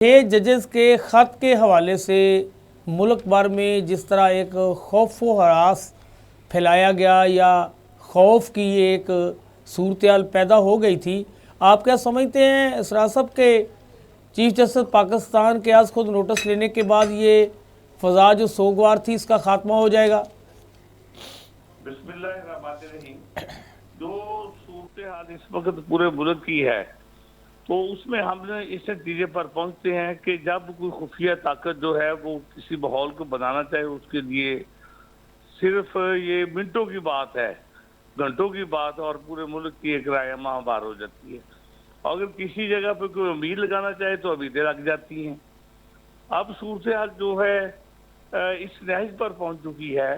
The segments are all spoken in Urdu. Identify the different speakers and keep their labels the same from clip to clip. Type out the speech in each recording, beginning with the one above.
Speaker 1: یہ ججز کے خط کے حوالے سے ملک بھر میں جس طرح ایک خوف و ہراس پھیلایا گیا یا خوف کی ایک صورتحال پیدا ہو گئی تھی، آپ کیا سمجھتے ہیں اسرار صاحب کے چیف جسٹس پاکستان کے از خود نوٹس لینے کے بعد یہ فضا جو سوگوار تھی اس کا خاتمہ ہو جائے گا؟
Speaker 2: بسم اللہ الرحمن الرحیم۔ جو صورتحال اس وقت پورے ملک کی ہے تو اس میں ہم نے اس نتیجے پر پہنچتے ہیں کہ جب کوئی خفیہ طاقت جو ہے وہ کسی ماحول کو بنانا چاہے، اس کے لیے صرف یہ منٹوں کی بات ہے، گھنٹوں کی بات، اور پورے ملک کی ایک رائے ماہ بار ہو جاتی ہے۔ اگر کسی جگہ پہ کوئی امید لگانا چاہے تو امیدیں لگ جاتی ہیں۔ اب صورتحال جو ہے اس نہج پر پہنچ چکی ہے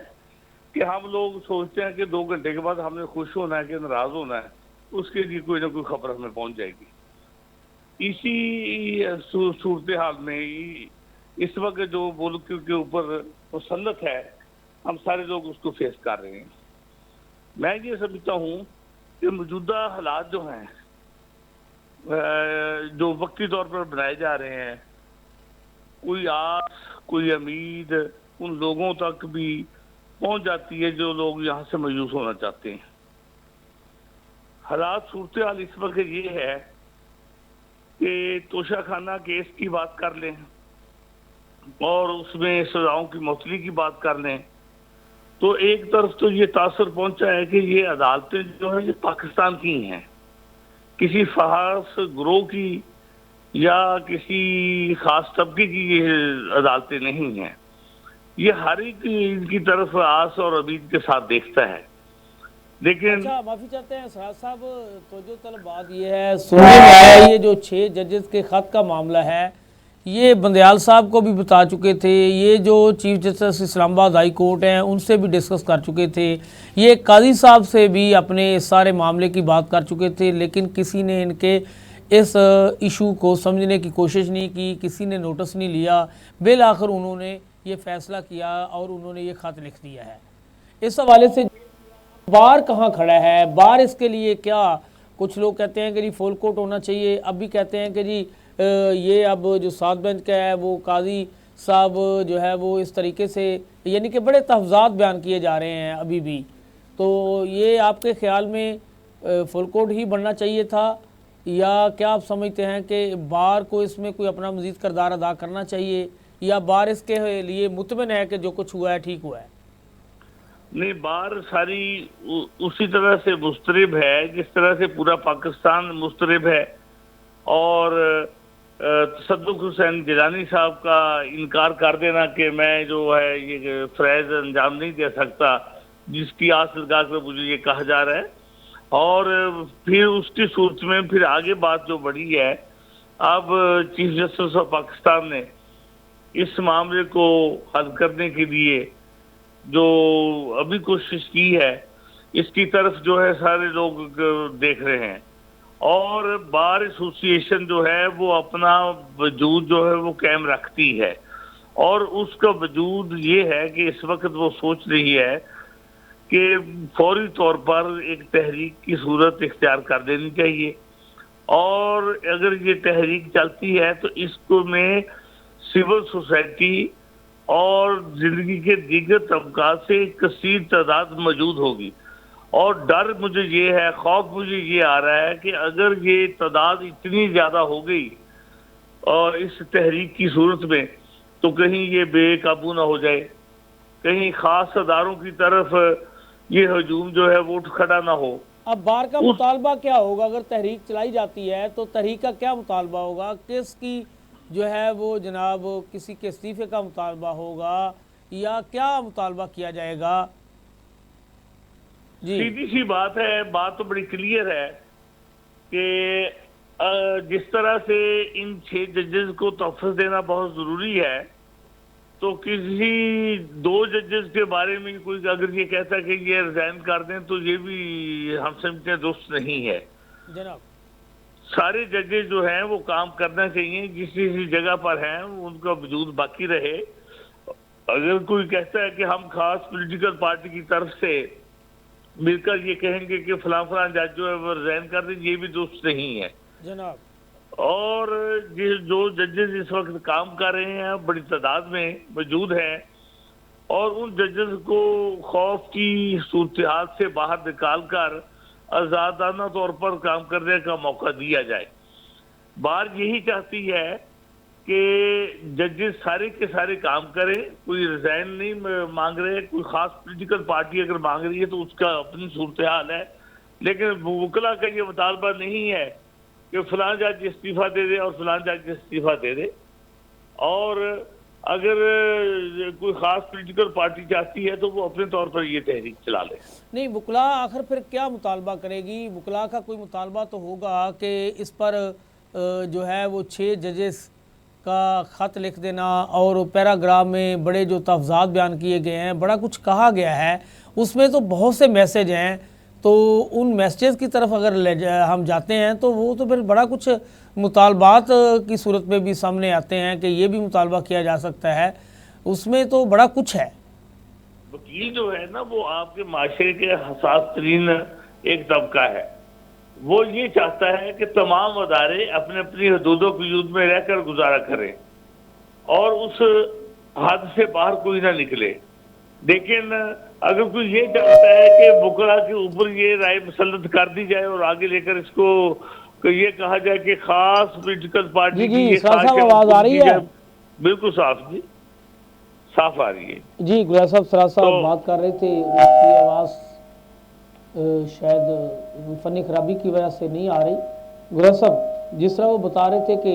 Speaker 2: کہ ہم لوگ سوچتے ہیں کہ 2 گھنٹے کے بعد ہم نے خوش ہونا ہے کہ ناراض ہونا ہے، اس کے لیے کوئی نہ کوئی خبر ہمیں پہنچ جائے گی۔ اسی صورتحال میں اس وقت جو ملک کے اوپر مسلط ہے، ہم سارے لوگ اس کو فیس کر رہے ہیں۔ میں یہ سمجھتا ہوں کہ موجودہ حالات جو ہیں جو وقتی طور پر بنائے جا رہے ہیں، کوئی آس کوئی امید ان لوگوں تک بھی پہنچ جاتی ہے جو لوگ یہاں سے مایوس ہونا چاہتے ہیں۔ حالات صورتحال اس وقت یہ ہے کہ توشہ خانہ کیس کی بات کر لیں اور اس میں سزاؤں کی معطلی کی بات کر لیں تو ایک طرف تو یہ تاثر پہنچا ہے کہ یہ عدالتیں جو ہیں یہ پاکستان کی ہیں، کسی خاص گروہ کی یا کسی خاص طبقے کی یہ عدالتیں نہیں ہیں۔ یہ ہر ایک ان کی طرف آس اور امید کے ساتھ دیکھتا ہے۔ لیکن
Speaker 1: اچھا، معافی چاہتے ہیں اسرار صاحب، توجہ طلب بات یہ ہے، سننے میں آیا یہ جو 6 ججز کے خط کا معاملہ ہے یہ بندیال صاحب کو بھی بتا چکے تھے، یہ جو چیف جسٹس اسلام آباد ہائی کورٹ ہیں ان سے بھی ڈسکس کر چکے تھے، یہ قاضی صاحب سے بھی اپنے سارے معاملے کی بات کر چکے تھے، لیکن کسی نے ان کے اس ایشو کو سمجھنے کی کوشش نہیں کی، کسی نے نوٹس نہیں لیا۔ بالآخر انہوں نے یہ فیصلہ کیا اور انہوں نے یہ خط لکھ دیا ہے۔ اس حوالے سے بار کہاں کھڑا ہے؟ بار اس کے لیے کیا؟ کچھ لوگ کہتے ہیں کہ جی فول کوٹ ہونا چاہیے، اب بھی کہتے ہیں کہ جی یہ اب جو 7 بینچ کا ہے وہ قاضی صاحب جو ہے وہ اس طریقے سے، یعنی کہ بڑے تحفظات بیان کیے جا رہے ہیں ابھی بھی۔ تو یہ آپ کے خیال میں فول کوٹ ہی بننا چاہیے تھا یا کیا آپ سمجھتے ہیں کہ بار کو اس میں کوئی اپنا مزید کردار ادا کرنا چاہیے یا بار اس کے لیے مطمئن ہے کہ جو کچھ ہوا ہے ٹھیک ہوا ہے؟
Speaker 2: نہیں، بار ساری اسی طرح سے مضطرب ہے جس طرح سے پورا پاکستان مضطرب ہے، اور تصدق حسین گیلانی صاحب کا انکار کر دینا کہ میں جو ہے یہ فرائض انجام نہیں دے سکتا جس کی آس لگا کر مجھے یہ کہا جا رہا ہے، اور پھر اس کی صورت میں پھر آگے بات جو بڑھی ہے، اب چیف جسٹس آف پاکستان نے اس معاملے کو حل کرنے کے لیے جو ابھی کوشش کی ہے اس کی طرف جو ہے سارے لوگ دیکھ رہے ہیں، اور بار ایسوسی ایشن جو ہے وہ اپنا وجود جو ہے وہ قائم رکھتی ہے، اور اس کا وجود یہ ہے کہ اس وقت وہ سوچ رہی ہے کہ فوری طور پر ایک تحریک کی صورت اختیار کر دینی چاہیے، اور اگر یہ تحریک چلتی ہے تو اس کو میں سول سوسائٹی اور زندگی کے دیگر طبقات سے کثیر تعداد موجود ہوگی، اور ڈر مجھے یہ ہے، خوف مجھے یہ آ رہا ہے کہ اگر یہ تعداد اتنی زیادہ ہو گئی اور اس تحریک کی صورت میں تو کہیں یہ بے قابو نہ ہو جائے، کہیں خاص اداروں کی طرف یہ ہجوم جو ہے وہ اٹھ کھڑا نہ ہو۔
Speaker 1: اب بار کا مطالبہ کیا ہوگا اگر تحریک چلائی جاتی ہے تو تحریک کا کیا مطالبہ ہوگا؟ کس کی جو ہے وہ جناب کسی کے استعفے کا مطالبہ ہوگا یا کیا مطالبہ کیا جائے گا؟ جی
Speaker 2: سیدھی سی بات ہے، بات تو بڑی کلیئر ہے کہ جس طرح سے ان 6 ججز کو تحفظ دینا بہت ضروری ہے، تو کسی 2 ججز کے بارے میں کوئی اگر یہ کہتا ہے کہ یہ ریزائن کر دیں تو یہ بھی ہم سمجھتے ہیں درست نہیں ہے۔
Speaker 1: جناب
Speaker 2: سارے ججز جو ہیں وہ کام کرنا چاہیے، جس جگہ پر ہیں ان کا وجود باقی رہے۔ اگر کوئی کہتا ہے کہ ہم خاص پولیٹیکل پارٹی کی طرف سے مل کر یہ کہیں گے کہ فلاں فلاں جج جو ہے وہ ریزائن کر دیں، یہ بھی درست نہیں ہے۔
Speaker 1: جناب
Speaker 2: اور جو ججز اس وقت کام کر رہے ہیں بڑی تعداد میں موجود ہیں، اور ان ججز کو خوف کی صورتحال سے باہر نکال کر آزادانہ طور پر کام کرنے کا موقع دیا جائے۔ بار یہی چاہتی ہے کہ ججز سارے کے سارے کام کریں، کوئی ریزائن نہیں مانگ رہے، کوئی خاص پولیٹیکل پارٹی اگر مانگ رہی ہے تو اس کا اپنی صورتحال ہے، لیکن وکلا کا یہ مطالبہ نہیں ہے کہ فلاں جج استعفیٰ دے دے اور فلاں جج استعفیٰ دے دے۔ اور اگر کوئی خاص پولیٹیکل پارٹی چاہتی ہے تو وہ اپنے طور پر یہ تحریک چلا لے۔
Speaker 1: نہیں، وکلا آخر پھر کیا مطالبہ کرے گی؟ وکلا کا کوئی مطالبہ تو ہوگا کہ اس پر جو ہے وہ 6 ججز کا خط لکھ دینا، اور پیراگراف میں بڑے جو تفضیلات بیان کیے گئے ہیں، بڑا کچھ کہا گیا ہے، اس میں تو بہت سے میسیج ہیں، تو ان میسیجز کی طرف اگر ہم جاتے ہیں تو وہ تو پھر بڑا کچھ مطالبات کی صورت میں بھی سامنے آتے ہیں کہ یہ بھی مطالبہ کیا جا سکتا ہے، اس میں تو بڑا کچھ ہے۔
Speaker 2: وکیل جو ہے نا وہ آپ کے معاشرے کے حساس ترین ایک طبقہ ہے، وہ یہ چاہتا ہے کہ تمام ادارے اپنے اپنی حدود و قیود میں رہ کر گزارا کریں اور اس حد سے باہر کوئی نہ نکلے۔ لیکن اگر کوئی یہ چاہتا ہے کہ وکلا کے اوپر یہ رائے مسلط کر دی جائے اور آگے لے کر اس کو یہ کہا جائے کہ خاص پولیٹیکل پارٹی کی یہ
Speaker 1: اسرار
Speaker 2: خاص
Speaker 1: صاحب آواز آ رہی ہے؟
Speaker 2: بالکل صاف جی، صاف آ رہی ہے
Speaker 1: جی، گلیا صاحب اسرار صاحب بات کر رہے تھے، اس کی آواز شاید فنی خرابی کی وجہ سے نہیں آ رہی۔ گلیا صاحب جس طرح وہ بتا رہے تھے کہ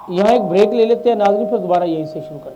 Speaker 1: یہاں ایک بریک لے لیتے ہیں ناظرین، پھر دوبارہ یہیں سے شروع کرتے ہیں۔